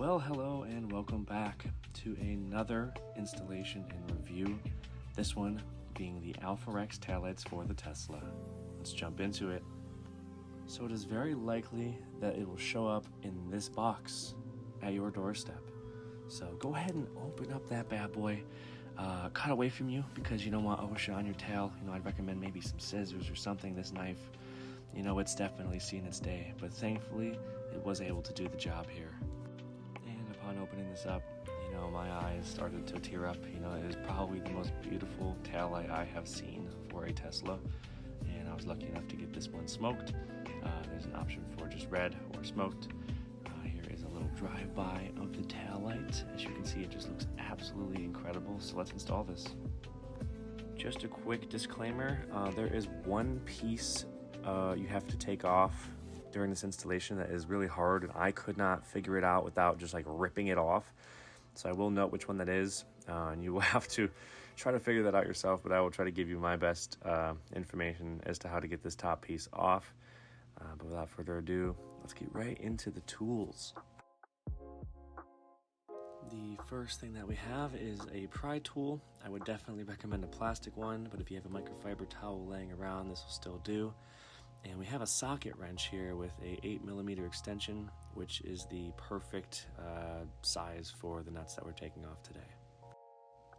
Well, hello and welcome back to another installation and review. This one being the Alpharex taillights for the Tesla. Let's jump into it. So it is very likely that it will show up in this box at your doorstep. So go ahead and open up that bad boy. Cut away from you because you don't want OSHA on your tail. I'd recommend maybe some scissors or something. This knife, it's definitely seen its day, but thankfully it was able to do the job here. And upon opening this up, my eyes started to tear up. It is probably the most beautiful taillight I have seen for a Tesla, and I was lucky enough to get this one smoked. There's an option for just red or smoked. Here is a little drive-by of the taillight. As you can see, it just looks absolutely incredible. So let's install this. Just a quick disclaimer, there is one piece you have to take off during this installation that is really hard, and I could not figure it out without just ripping it off. So I will note which one that is, and you will have to try to figure that out yourself, but I will try to give you my best information as to how to get this top piece off. But without further ado, let's get right into the tools. The first thing that we have is a pry tool. I would definitely recommend a plastic one, but if you have a microfiber towel laying around, this will still do. And we have a socket wrench here with a 8mm extension, which is the perfect size for the nuts that we're taking off today.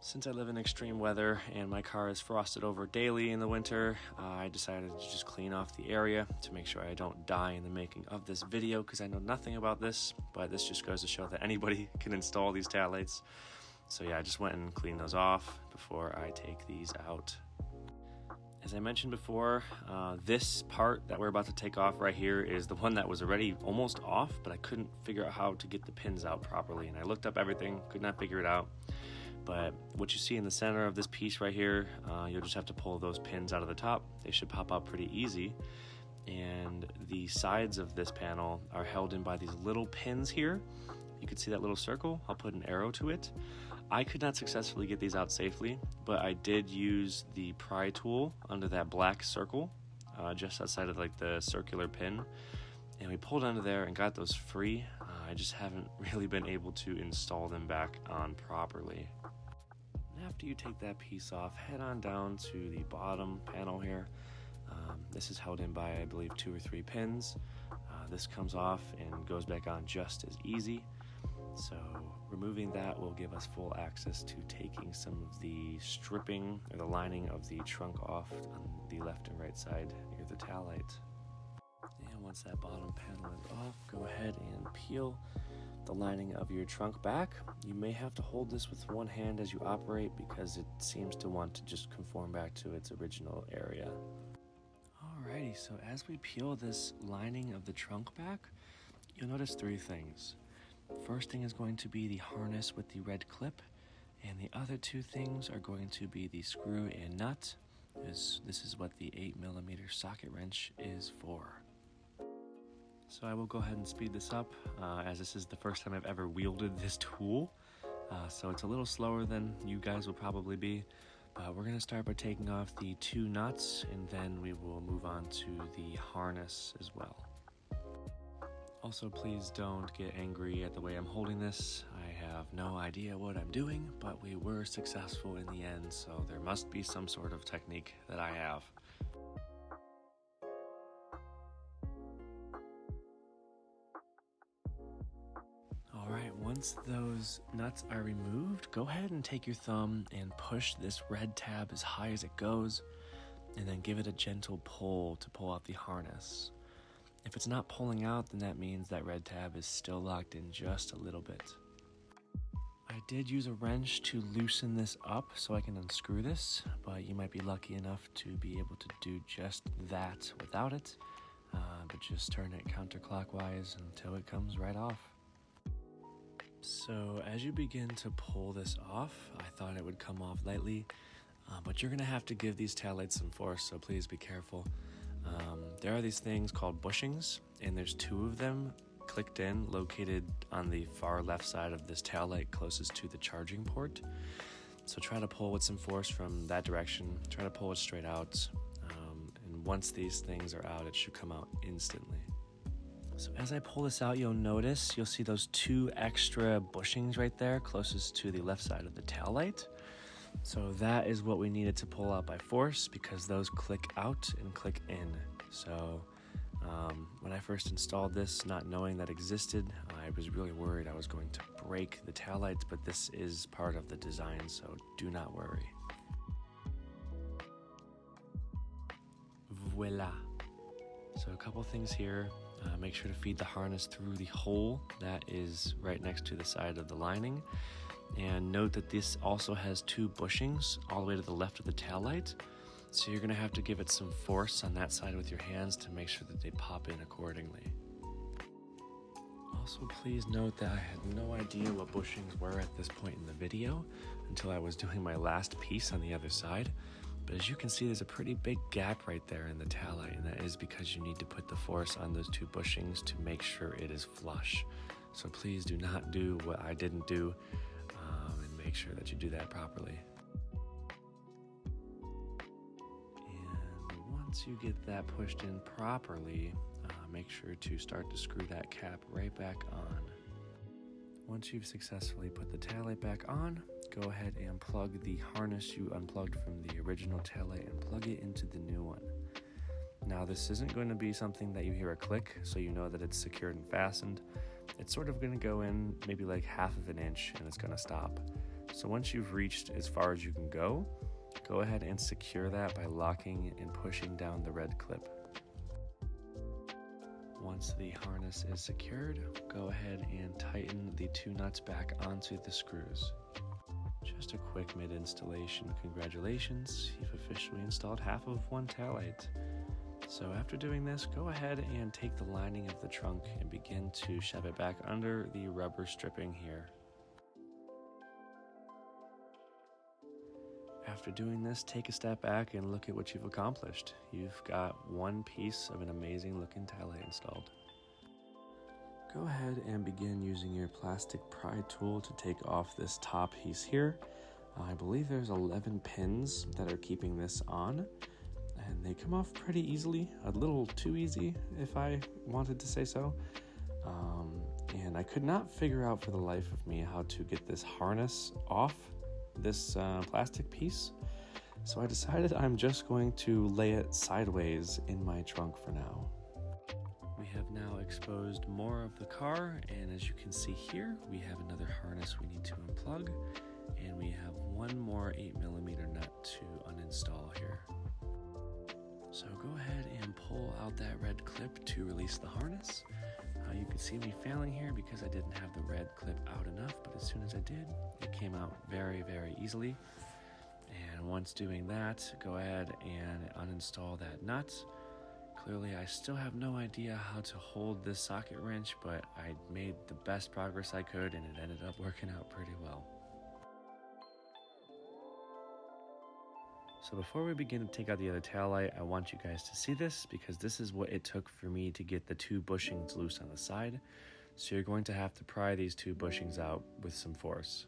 Since I live in extreme weather and my car is frosted over daily in the winter, I decided to just clean off the area to make sure I don't die in the making of this video, because I know nothing about this, but this just goes to show that anybody can install these taillights. So yeah, I just went and cleaned those off before I take these out. As I mentioned before, this part that we're about to take off right here is the one that was already almost off, but I couldn't figure out how to get the pins out properly. And I looked up everything, could not figure it out. But what you see in the center of this piece right here, you'll just have to pull those pins out of the top. They should pop out pretty easy. And the sides of this panel are held in by these little pins here. You can see that little circle. I'll put an arrow to it. I could not successfully get these out safely, but I did use the pry tool under that black circle, just outside of the circular pin. And we pulled under there and got those free. I just haven't really been able to install them back on properly. After you take that piece off, head on down to the bottom panel here. This is held in by, I believe, 2 or 3 pins. This comes off and goes back on just as easy. So removing that will give us full access to taking some of the stripping or the lining of the trunk off on the left and right side near the taillight. And once that bottom panel is off, go ahead and peel the lining of your trunk back. You may have to hold this with one hand as you operate because it seems to want to just conform back to its original area. Alrighty, so as we peel this lining of the trunk back, you'll notice 3 things. First thing is going to be the harness with the red clip, and the other 2 things are going to be the screw and nut. This is what the 8mm socket wrench is for. So I will go ahead and speed this up, as this is the first time I've ever wielded this tool. So it's a little slower than you guys will probably be. But we're going to start by taking off the 2 nuts, and then we will move on to the harness as well. Also, please don't get angry at the way I'm holding this. I have no idea what I'm doing, but we were successful in the end, so there must be some sort of technique that I have. Alright, once those nuts are removed, go ahead and take your thumb and push this red tab as high as it goes, and then give it a gentle pull to pull out the harness. If it's not pulling out, then that means that red tab is still locked in just a little bit. I did use a wrench to loosen this up so I can unscrew this, but you might be lucky enough to be able to do just that without it. But just turn it counterclockwise until it comes right off. So as you begin to pull this off, I thought it would come off lightly, but you're going to have to give these taillights some force, so please be careful. There are these things called bushings, and there's 2 of them clicked in, located on the far left side of this taillight closest to the charging port. So try to pull with some force from that direction, try to pull it straight out, and once these things are out, it should come out instantly. So as I pull this out, you'll see those 2 extra bushings right there closest to the left side of the tail light. So that is what we needed to pull out by force, because those click out and click in. So when I first installed this, not knowing that existed, I was really worried I was going to break the tail lights, but this is part of the design, so do not worry. Voila. So a couple things here. Make sure to feed the harness through the hole that is right next to the side of the lining. And note that this also has 2 bushings all the way to the left of the tail light. So you're going to have to give it some force on that side with your hands to make sure that they pop in accordingly. Also, please note that I had no idea what bushings were at this point in the video until I was doing my last piece on the other side. But as you can see, there's a pretty big gap right there in the tail light, and that is because you need to put the force on those 2 bushings to make sure it is flush. So please do not do what I didn't do, and make sure that you do that properly. And once you get that pushed in properly, make sure to start to screw that cap right back on. Once you've successfully put the taillight back on, go ahead and plug the harness you unplugged from the original taillight and plug it into the new one. Now this isn't going to be something that you hear a click, so you know that it's secured and fastened. It's sort of going to go in maybe like 1/2 inch and it's going to stop. So once you've reached as far as you can go ahead and secure that by locking and pushing down the red clip. Once the harness is secured, go ahead and tighten the 2 nuts back onto the screws. Just a quick mid-installation congratulations, you've officially installed half of one taillight. So after doing this, go ahead and take the lining of the trunk and begin to shove it back under the rubber stripping here. After doing this, take a step back and look at what you've accomplished. You've got one piece of an amazing looking taillight installed. Go ahead and begin using your plastic pry tool to take off this top piece here. I believe there's 11 pins that are keeping this on, and they come off pretty easily, a little too easy if I wanted to say so. And I could not figure out for the life of me how to get this harness off this plastic piece, so I decided I'm just going to lay it sideways in my trunk for now. We have now exposed more of the car, and as you can see here, we have another harness we need to unplug, and we have one more 8mm nut to uninstall here. So go ahead and pull out that red clip to release the harness. You can see me failing here because I didn't have the red clip out enough, but as soon as I did, it came out very, very easily. And once doing that, go ahead and uninstall that nut. Clearly, I still have no idea how to hold this socket wrench, but I made the best progress I could, and it ended up working out pretty well. So before we begin to take out the other taillight, I want you guys to see this because this is what it took for me to get the 2 bushings loose on the side. So you're going to have to pry these 2 bushings out with some force.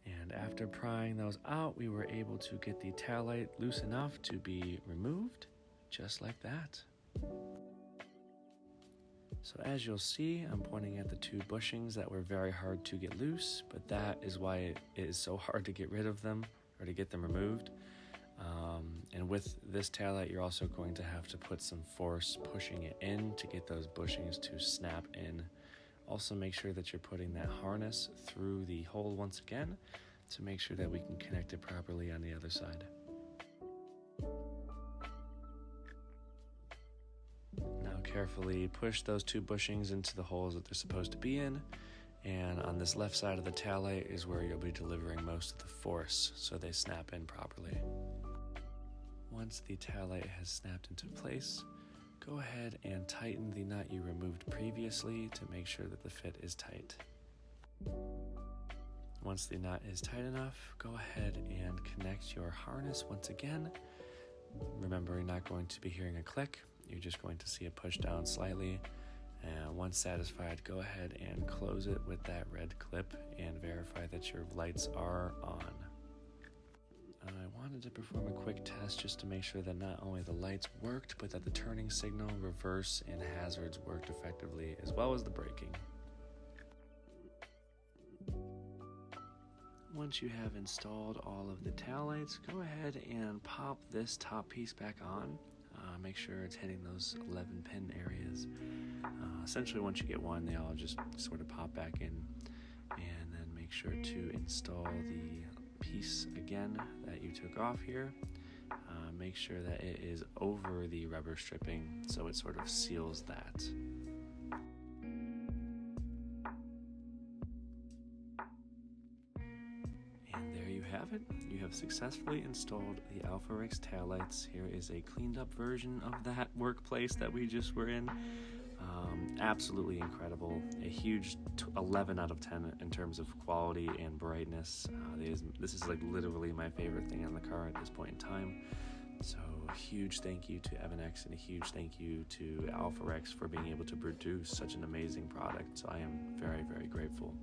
And after prying those out, we were able to get the taillight loose enough to be removed, just like that. So as you'll see, I'm pointing at the 2 bushings that were very hard to get loose, but that is why it is so hard to get rid of them, or to get them removed. And with this taillight, you're also going to have to put some force pushing it in to get those bushings to snap in. Also make sure that you're putting that harness through the hole once again to make sure that we can connect it properly on the other side. Now carefully push those 2 bushings into the holes that they're supposed to be in. And on this left side of the taillight is where you'll be delivering most of the force, so they snap in properly. Once the taillight has snapped into place, go ahead and tighten the nut you removed previously to make sure that the fit is tight. Once the nut is tight enough, go ahead and connect your harness once again. Remember, you're not going to be hearing a click, you're just going to see it push down slightly. And once satisfied, go ahead and close it with that red clip and verify that your lights are on. I wanted to perform a quick test just to make sure that not only the lights worked, but that the turning signal, reverse, and hazards worked effectively, as well as the braking. Once you have installed all of the tail lights, go ahead and pop this top piece back on. Make sure it's hitting those 11 pin areas. Essentially, once you get one, they all just sort of pop back in. And then make sure to install the piece again that you took off here. Make sure that it is over the rubber stripping so it sort of seals that. And there you have it. You have successfully installed the Alpharex taillights. Here is a cleaned up version of that workplace that we just were in. Absolutely incredible. A huge 11 out of 10 in terms of quality and brightness. This is like literally my favorite thing on the car at this point in time. So a huge thank you to Evannex and a huge thank you to Alpharex for being able to produce such an amazing product. So I am very, very grateful.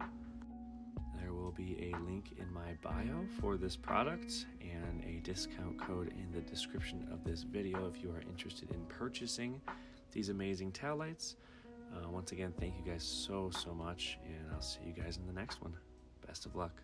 There will be a link in my bio for this product and a discount code in the description of this video if you are interested in purchasing these amazing taillights. Once again, thank you guys so much, and I'll see you guys in the next one. Best of luck.